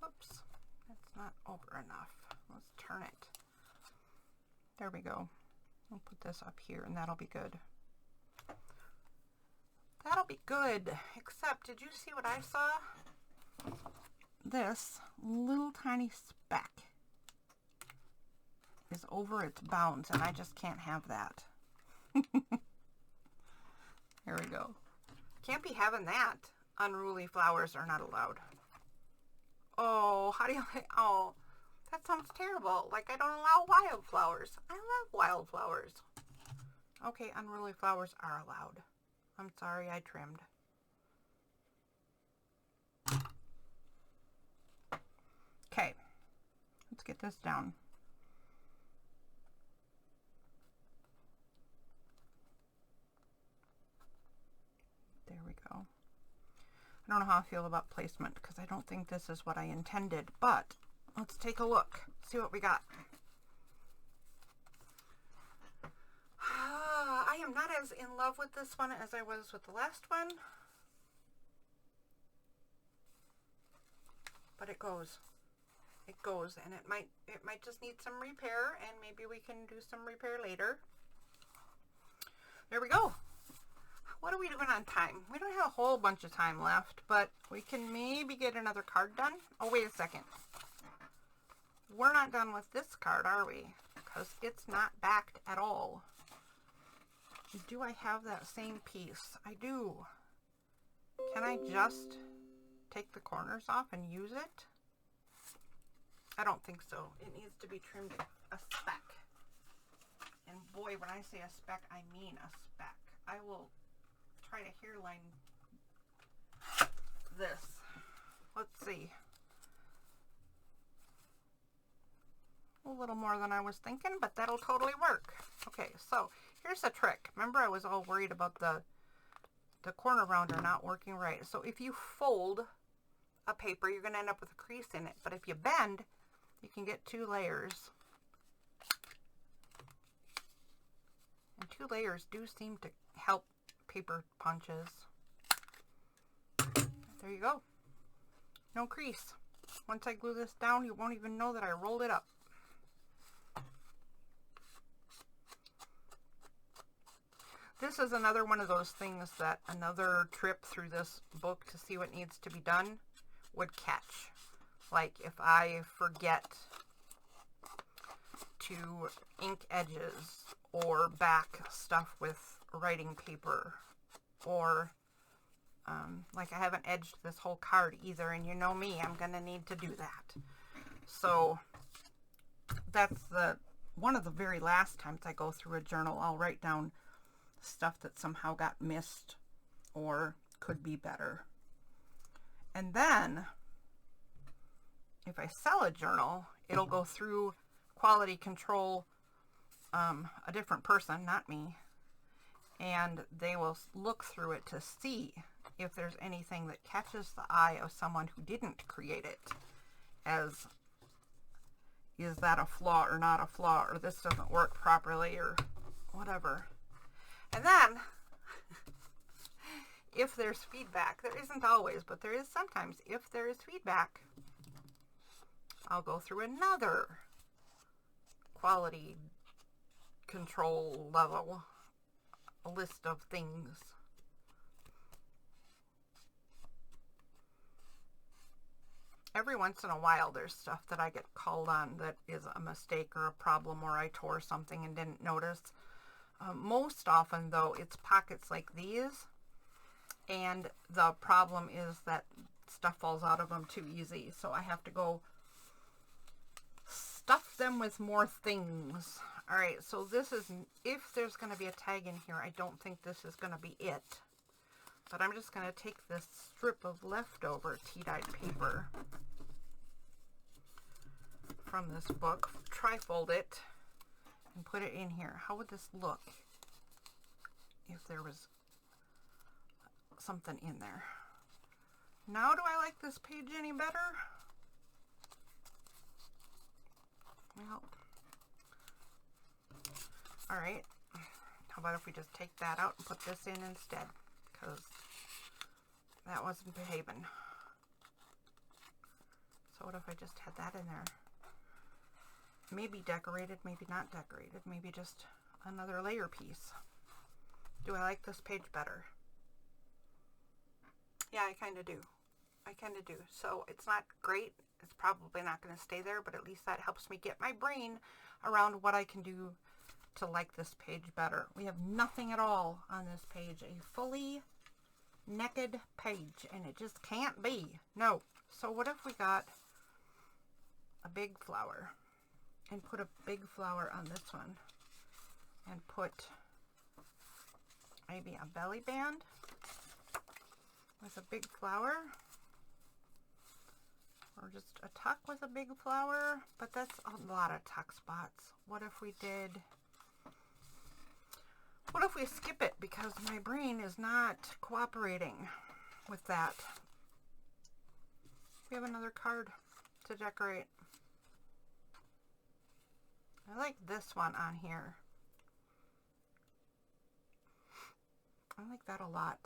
Whoops, that's not over enough. Let's turn it. There we go. I'll put this up here and that'll be good. That'll be good. Except, did you see what I saw? This little tiny speck is over its bounds and I just can't have that. Here we go. Can't be having that. Unruly flowers are not allowed. Oh, how do you like, oh, that sounds terrible. Like I don't allow wildflowers. I love wildflowers. Okay, unruly flowers are allowed. I'm sorry I trimmed. Okay, let's get this down. There we go. I don't know how I feel about placement because I don't think this is what I intended, but let's take a look, see what we got. I am not as in love with this one as I was with the last one, but it goes. It goes, and it might just need some repair, and maybe we can do some repair later. There we go. What are we doing on time? We don't have a whole bunch of time left, but we can maybe get another card done. Oh, wait a second. We're not done with this card, are we? Because it's not backed at all. Do I have that same piece? I do. Can I just take the corners off and use it? I don't think so. It needs to be trimmed a speck. And boy, when I say a speck, I mean a speck. I will try to hairline this. Let's see. A little more than I was thinking, but that'll totally work. Okay, so here's a trick. Remember I was all worried about the corner rounder not working right. So if you fold a paper, you're going to end up with a crease in it. But if you bend, you can get 2 layers. And 2 layers do seem to help paper punches. There you go. No crease. Once I glue this down, you won't even know that I rolled it up. This is another one of those things that another trip through this book to see what needs to be done would catch. Like if I forget to ink edges or back stuff with writing paper, or like I haven't edged this whole card either, and you know me, I'm gonna need to do that. So that's one of the very last times I go through a journal, I'll write down stuff that somehow got missed or could be better. And then if I sell a journal, it'll go through quality control, a different person, not me, and they will look through it to see if there's anything that catches the eye of someone who didn't create it, as is that a flaw or not a flaw, or this doesn't work properly, or whatever. And then if there's feedback, there isn't always, but there is sometimes, if there is feedback, I'll go through another quality control level list of things. Every once in a while there's stuff that I get called on that is a mistake or a problem, or I tore something and didn't notice. Most often though, it's pockets like these, and the problem is that stuff falls out of them too easy, so I have to go stuff them with more things. Alright, so this is, if there's going to be a tag in here, I don't think this is going to be it. But I'm just going to take this strip of leftover tea-dyed paper from this book, tri-fold it, and put it in here. How would this look if there was something in there? Now do I like this page any better? Well, alright. How about if we just take that out and put this in instead? Because that wasn't behaving. So what if I just had that in there? Maybe decorated, maybe not decorated. Maybe just another layer piece. Do I like this page better? Yeah, I kind of do. I kind of do. So it's not great. It's probably not going to stay there, but at least that helps me get my brain around what I can do to like this page better. We have nothing at all on this page. A fully naked page, and it just can't be. No. So what if we got a big flower and put a big flower on this one and put maybe a belly band with a big flower, or just a tuck with a big flower, but that's a lot of tuck spots. What if we skip it because my brain is not cooperating with that? We have another card to decorate. I like this one on here. I like that a lot.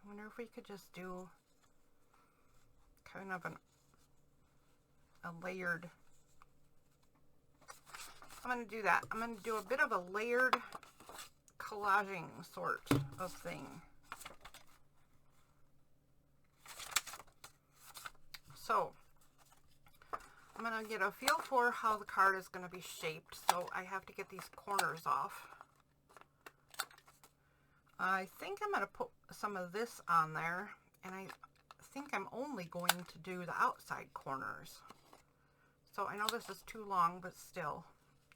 I wonder if we could just do kind of a layered. I'm going to do that. I'm going to do a bit of a layered collaging sort of thing. So I'm going to get a feel for how the card is going to be shaped. So I have to get these corners off. I think I'm going to put some of this on there, and I think I'm only going to do the outside corners. So I know this is too long, but still.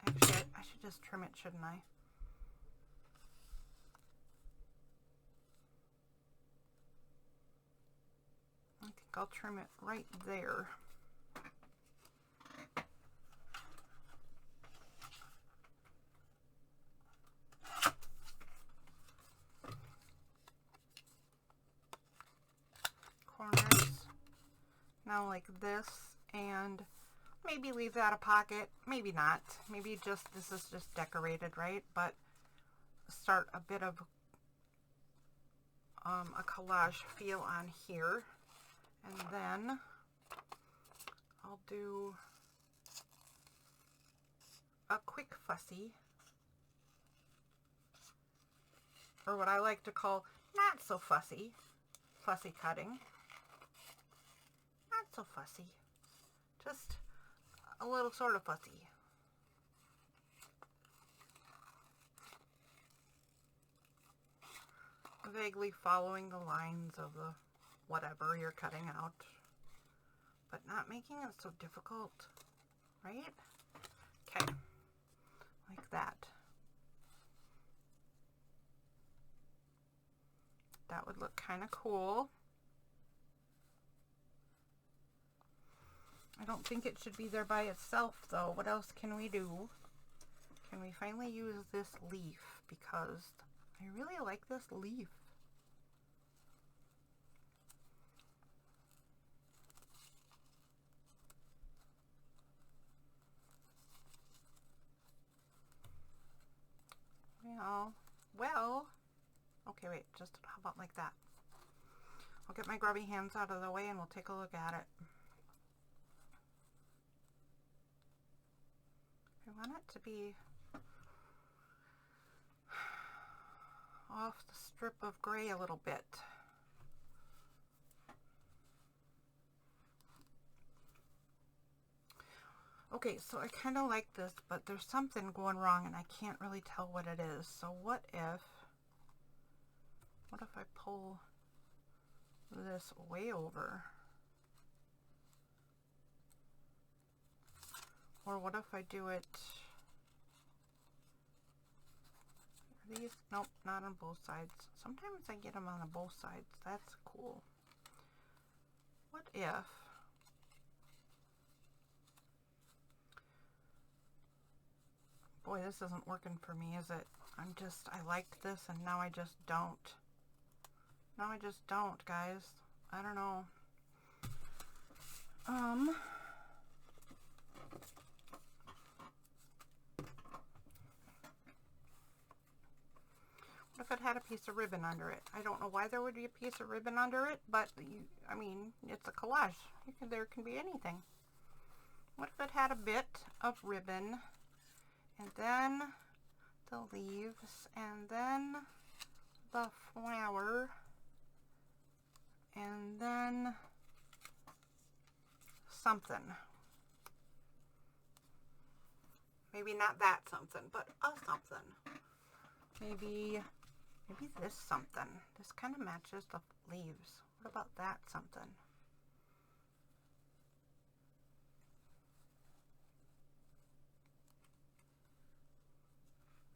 Actually, I should just trim it, shouldn't I? I think I'll trim it right there. Corners. Now like this, and maybe leave that a pocket, maybe not. Maybe just, this is just decorated, right? But start a bit of a collage feel on here. And then I'll do a quick fussy, or what I like to call not so fussy, fussy cutting. Not so fussy, just a little sort of fussy. Vaguely following the lines of the whatever you're cutting out, but not making it so difficult, right? Okay, like that. That would look kind of cool. I don't think it should be there by itself though. What else can we do? Can we finally use this leaf? Because I really like this leaf. Well, okay, wait, just how about like that? I'll get my grubby hands out of the way and we'll take a look at it. I want it to be off the strip of gray a little bit. Okay, so I kind of like this, but there's something going wrong and I can't really tell what it is. So what if I pull this way over? Or what if I do it, are these, nope, not on both sides. Sometimes I get them on both sides. That's cool. What if boy, this isn't working for me, is it? I liked this and now I just don't. Now I just don't, guys. I don't know. What if it had a piece of ribbon under it? I don't know why there would be a piece of ribbon under it, but I mean, it's a collage. There can be anything. What if it had a bit of ribbon and then the leaves, and then the flower, and then something. Maybe not that something, but a something. Maybe this something. This kind of matches the leaves. What about that something?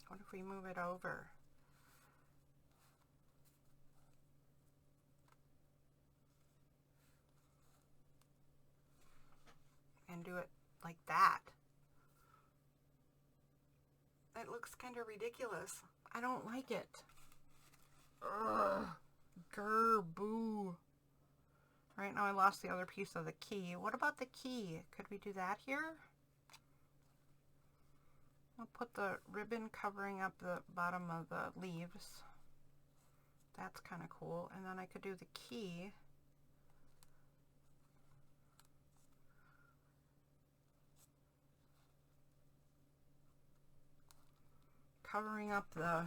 What if we move it over? And do it like that. It looks kind of ridiculous. I don't like it. Ugh. Grr, boo. Right now I lost the other piece of the key. What about the key? Could we do that here? I'll put the ribbon covering up the bottom of the leaves. That's kind of cool. And then I could do the key. Covering up the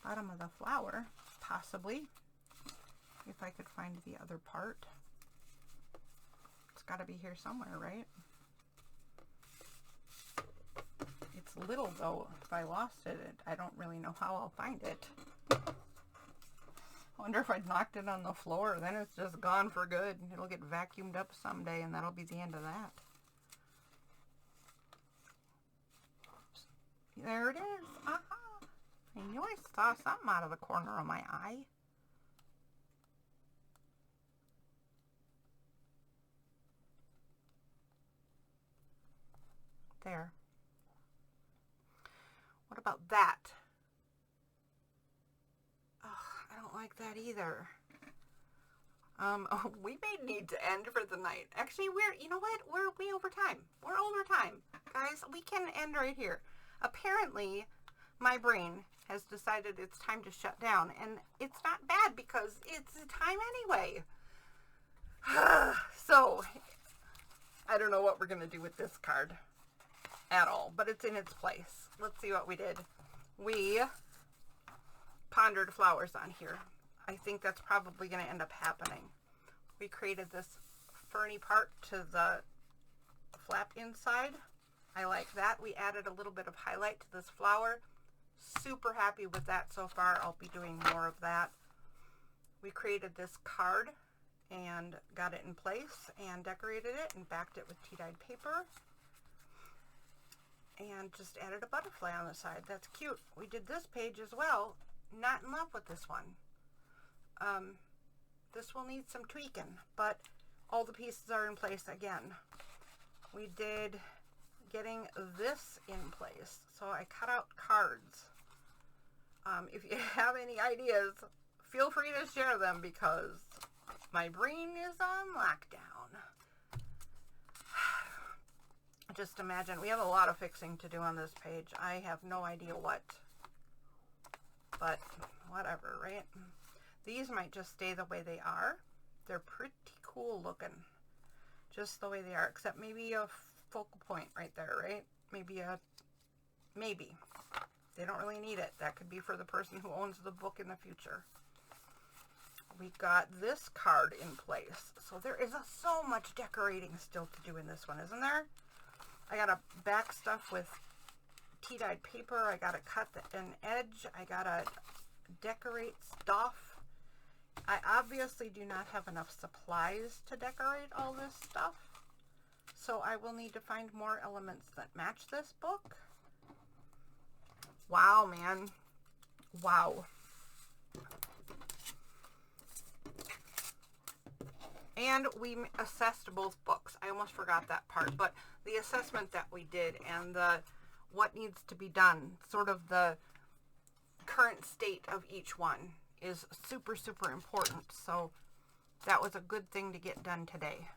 bottom of the flower, possibly. If I could find the other part. It's got to be here somewhere, right? It's little though. If I lost it, I don't really know how I'll find it. I wonder if I'd knocked it on the floor, then it's just gone for good. It'll get vacuumed up someday and that'll be the end of that. There it is. Aha! I knew I saw something out of the corner of my eye. There. What about that? Oh, I don't like that either. We may need to end for the night. Actually, you know what? We're way over time. We're over time. Guys, we can end right here. Apparently, my brain has decided it's time to shut down. And it's not bad because it's time anyway. So, I don't know what we're going to do with this card at all, but it's in its place. Let's see what we did. We pondered flowers on here. I think that's probably going to end up happening. We created this ferny part to the flap inside. I like that. We added a little bit of highlight to this flower. Super happy with that so far. I'll be doing more of that. We created this card and got it in place and decorated it and backed it with tea-dyed paper. And just added a butterfly on the side. That's cute. We did this page as well. Not in love with this one. This will need some tweaking, but all the pieces are in place again. We did getting this in place. So I cut out cards. If you have any ideas, feel free to share them because my brain is on lockdown. Just imagine, we have a lot of fixing to do on this page. I have no idea what, but whatever, right? These might just stay the way they are. They're pretty cool looking, just the way they are, except maybe a focal point right there, right? Maybe. They don't really need it. That could be for the person who owns the book in the future. We got this card in place. So there is so much decorating still to do in this one, isn't there? I got to back stuff with tea-dyed paper. I got to cut an edge. I got to decorate stuff. I obviously do not have enough supplies to decorate all this stuff. So I will need to find more elements that match this book. Wow, man. Wow. And we assessed both books. I almost forgot that part, but the assessment that we did and the what needs to be done, sort of the current state of each one is super, super important. So that was a good thing to get done today.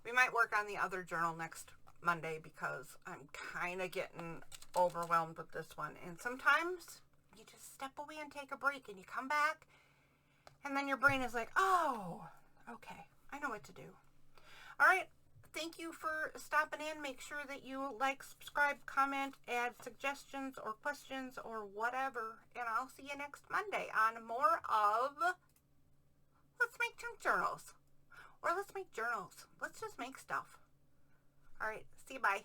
We might work on the other journal next Monday because I'm kind of getting overwhelmed with this one. And sometimes you just step away and take a break and you come back and then your brain is like, oh, okay, I know what to do. All right. thank you for stopping in. Make sure that you like, subscribe, comment, add suggestions or questions or whatever. And I'll see you next Monday on more of Let's Make Junk Journals. Or let's make journals. Let's just make stuff. All right. See you. Bye.